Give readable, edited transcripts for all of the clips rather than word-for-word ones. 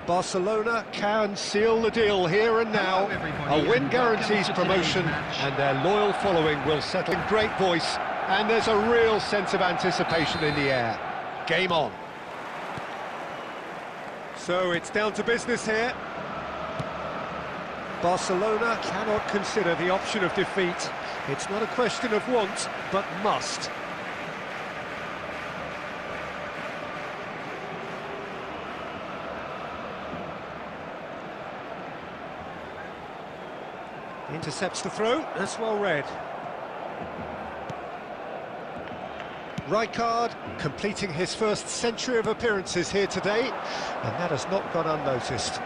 Barcelona can seal the deal here and now. A win guarantees promotion, and their loyal following will settle in great voice, and there's a real sense of anticipation in the air. Game on. So it's down to business here. Barcelona cannot consider the option of defeat. It's not a question of want, but must. Intercepts the throw, that's well read. Rijkaard completing his first century of appearances here today, and that has not gone unnoticed.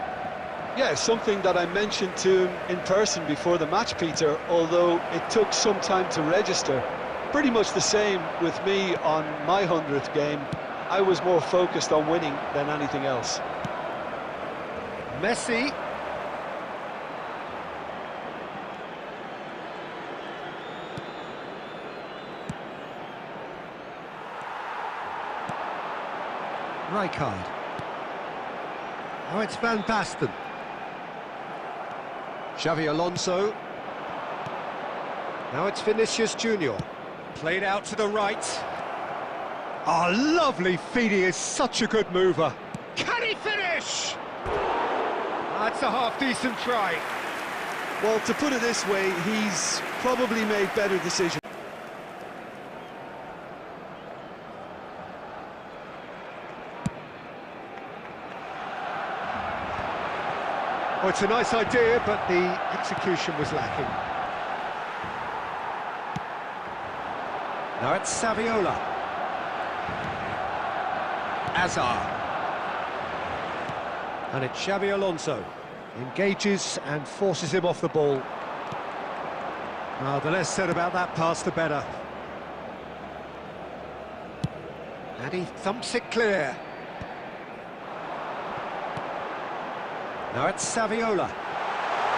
Yeah, something that I mentioned to him in person before the match, Peter, although it took some time to register. Pretty much the same with me on my 100th game. I was more focused on winning than anything else. Messi. Rijkaard. Now it's Van Basten. Xavi Alonso. Now it's Vinicius Junior. Played out to the right. Oh, lovely feed, he is such a good mover. Can he finish? That's a half-decent try. Well, to put it this way, he's probably made better decisions. Oh, it's a nice idea, but the execution was lacking. Now it's Saviola. Azar. And it's Xavi Alonso. Engages and forces him off the ball. The less said about that pass, the better. And he thumps it clear. Now it's Saviola.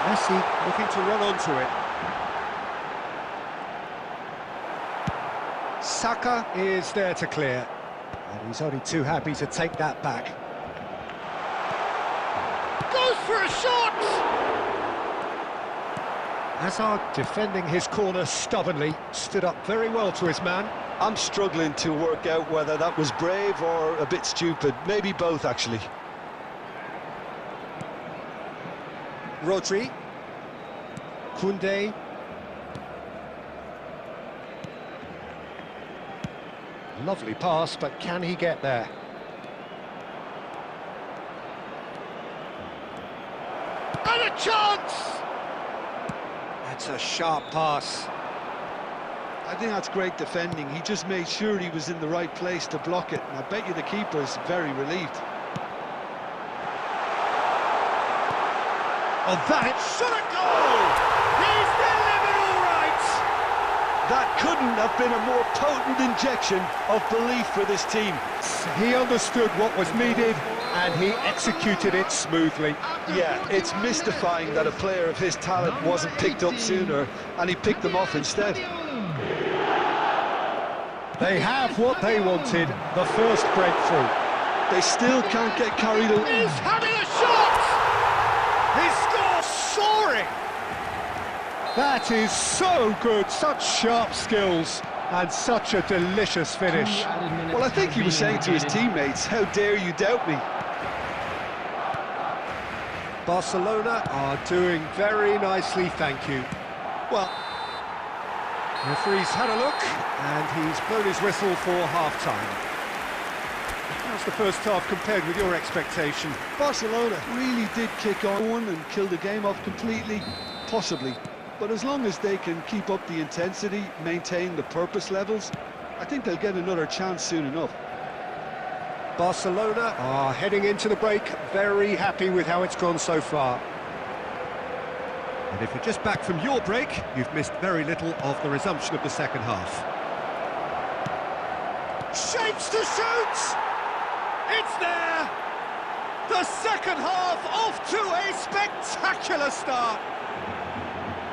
Messi looking to run onto it. Saka is there to clear. And he's only too happy to take that back. Goes for a shot! Hazard defending his corner stubbornly, stood up very well to his man. I'm struggling to work out whether that was brave or a bit stupid. Maybe both, actually. Rodri. Koundé. Lovely pass, but can he get there? And a chance! That's a sharp pass. I think that's great defending. He just made sure he was in the right place to block it, and I bet you the keeper's very relieved. Oh, that shot a goal! He's delivered all right! That couldn't have been a more potent injection of belief for this team. He understood what was needed, and he executed it smoothly. Yeah, it's mystifying that a player of his talent wasn't picked up sooner, and he picked them off instead. They have what they wanted, the first breakthrough. They still can't get carried away. He's having a shot! He scores soaring! That is so good, such sharp skills, and such a delicious finish. Well, I think he was saying to his teammates, how dare you doubt me? Barcelona are doing very nicely, thank you. Well, the referee's had a look, and he's blown his whistle for half-time. How's the first half compared with your expectation? Barcelona really did kick on and kill the game off completely, possibly. But as long as they can keep up the intensity, maintain the purpose levels, I think they'll get another chance soon enough. Barcelona are heading into the break, very happy with how it's gone so far. And if you're just back from your break, you've missed very little of the resumption of the second half. Shapes to shoot! It's there! The second half off to a spectacular start!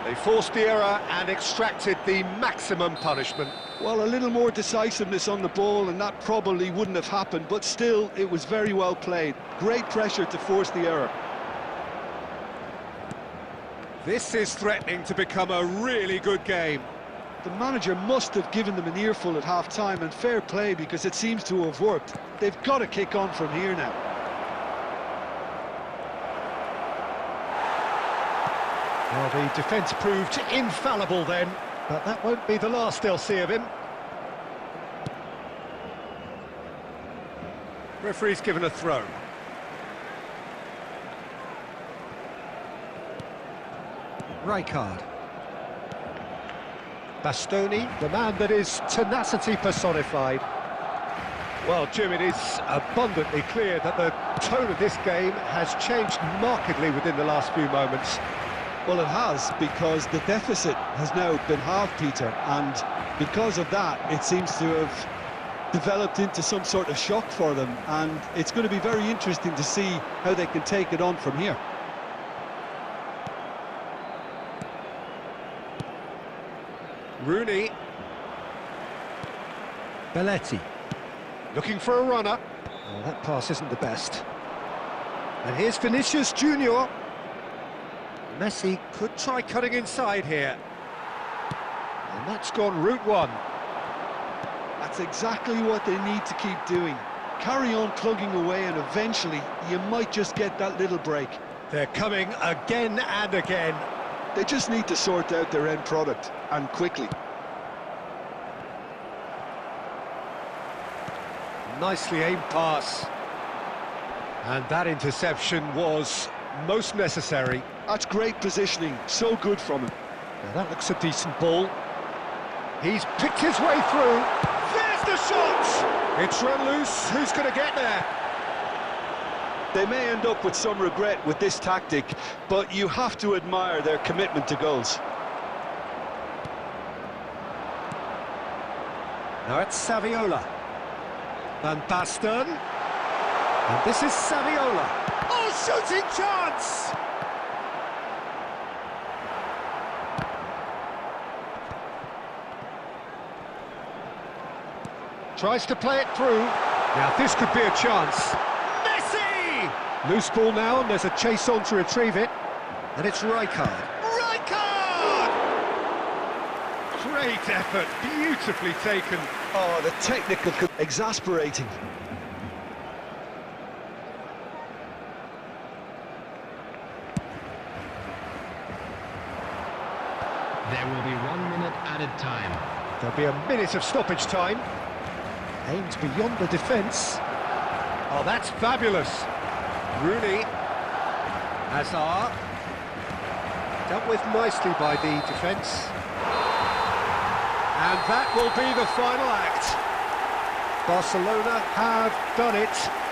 They forced the error and extracted the maximum punishment. Well, a little more decisiveness on the ball and that probably wouldn't have happened, but still, it was very well played. Great pressure to force the error. This is threatening to become a really good game. The manager must have given them an earful at half-time, and fair play because it seems to have worked. They've got to kick on from here now. Well, the defence proved infallible then, but that won't be the last they'll see of him. Referee's given a throw. Rijkaard. Bastoni, the man that is tenacity personified. Well, Jim, it is abundantly clear that the tone of this game has changed markedly within the last few moments. Well, it has, because the deficit has now been halved, Peter, and because of that, it seems to have developed into some sort of shock for them, and it's going to be very interesting to see how they can take it on from here. Rooney. Belletti. Looking for a runner. Oh, that pass isn't the best. And here's Vinicius Junior. Messi could try cutting inside here. And that's gone route one. That's exactly what they need to keep doing. Carry on plugging away and eventually you might just get that little break. They're coming again and again. They just need to sort out their end product, and quickly. Nicely aimed pass. And that interception was most necessary. That's great positioning, so good from him. Now that looks a decent ball. He's picked his way through. There's the shot! It's run loose. Who's going to get there? They may end up with some regret with this tactic, but you have to admire their commitment to goals. Now it's Saviola. Van Basten. And this is Saviola. Oh, shooting chance! Tries to play it through. Now this could be a chance. Messi! Loose ball now, and there's a chase on to retrieve it. And it's Rijkaard. Rijkaard! Great effort, beautifully taken. Oh, the technical... exasperating. There will be 1 minute added time. There'll be a minute of stoppage time. Aimed beyond the defence. Oh, that's fabulous. Rooney. Hazard. Dealt with nicely by the defence. And that will be the final act. Barcelona have done it.